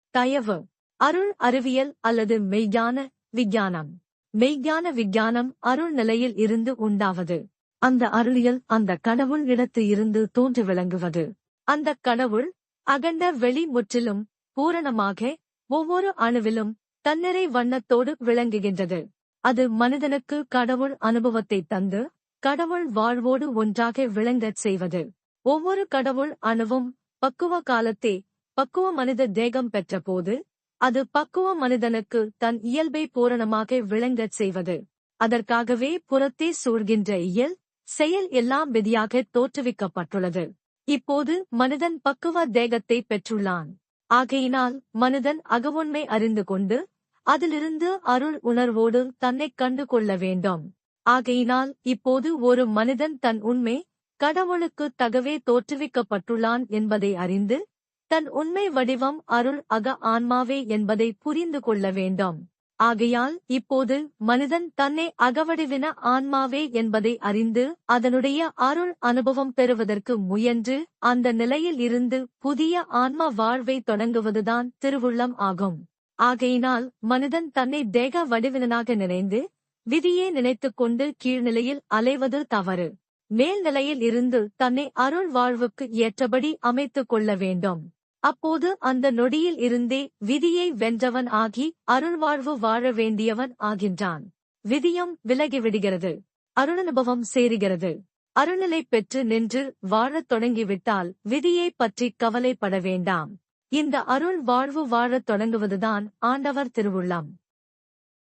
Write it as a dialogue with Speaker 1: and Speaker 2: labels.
Speaker 1: தயவு. அருள் அறிவியல் அல்லது மெய்ஞான விஞ்ஞானம். மெய்ஞான விஞ்ஞானம் அருள் நிலையில் இருந்து உண்டாவது. அந்த அருளியல் அந்த கடவுள் இடத்து இருந்து தோன்றி விளங்குவது. அந்த கடவுள் அகண்ட வெளி முற்றிலும் பூரணமாக ஒவ்வொரு அணுவிலும் தன்னிறை வண்ணத்தோடு விளங்குகின்றது. அது மனிதனுக்கு கடவுள் அனுபவத்தை தந்து கடவுள் வாழ்வோடு ஒன்றாக விளங்கச் செய்வது. ஒவ்வொரு கடவுள் அணுவும் பக்குவ காலத்தே பக்குவ மனித தேகம் பெற்றபோது அது பக்குவ மனிதனுக்கு தன் இயல்பை பூரணமாக விளங்கச் செய்வது. அதற்காகவே புறத்தே சூழ்கின்ற இயல் செயல் எல்லாம் விதியாக தோற்றுவிக்கப்பட்டுள்ளது. இப்போது மனிதன் பக்குவ தேகத்தை பெற்றுள்ளான். ஆகையினால் மனிதன் அகவுண்மை அறிந்து கொண்டு அதிலிருந்து அருள் உணர்வோடு தன்னைக் கண்டு கொள்ள வேண்டும். ஆகையினால் இப்போது ஒரு மனிதன் தன் உண்மை கடவுளுக்கு தகவே தோற்றுவிக்கப்பட்டுள்ளான் என்பதை அறிந்து தன் உண்மை வடிவம் அருள் அக ஆன்மாவே என்பதை புரிந்து கொள்ள வேண்டும். ஆகையால் இப்போது மனிதன் தன்னை அகவடிவின ஆன்மாவே என்பதை அறிந்து அதனுடைய அருள் அனுபவம் பெறுவதற்கு முயன்று அந்த நிலையில் இருந்து புதிய ஆன்ம வாழ்வை தொடங்குவதுதான் திருவுள்ளம் ஆகும். ஆகையினால் மனிதன் தன்னை தேக வடிவினனாக நினைந்து விதியே நினைத்துக் கொண்டு கீழ்நிலையில் அலைவது தவறு. மேல்நிலையில் இருந்து தன்னை அருள் வாழ்வுக்கு ஏற்றபடி அமைத்துக் கொள்ள வேண்டும். அப்போது அந்த நொடியில் இருந்தே விதியை வென்றவன் ஆகி அருள்வாழ்வு வாழ வேண்டியவன் ஆகின்றான். விதியும் விலகிவிடுகிறது. அருளனுபவம் சேருகிறது. அருள்நிலை பெற்று நின்று வாழத் தொடங்கிவிட்டால் விதியைப் பற்றி கவலைப்பட வேண்டாம். இந்த அருள் வாழ்வு வாழத் தொடங்குவதுதான் ஆண்டவர் திருவுள்ளம்.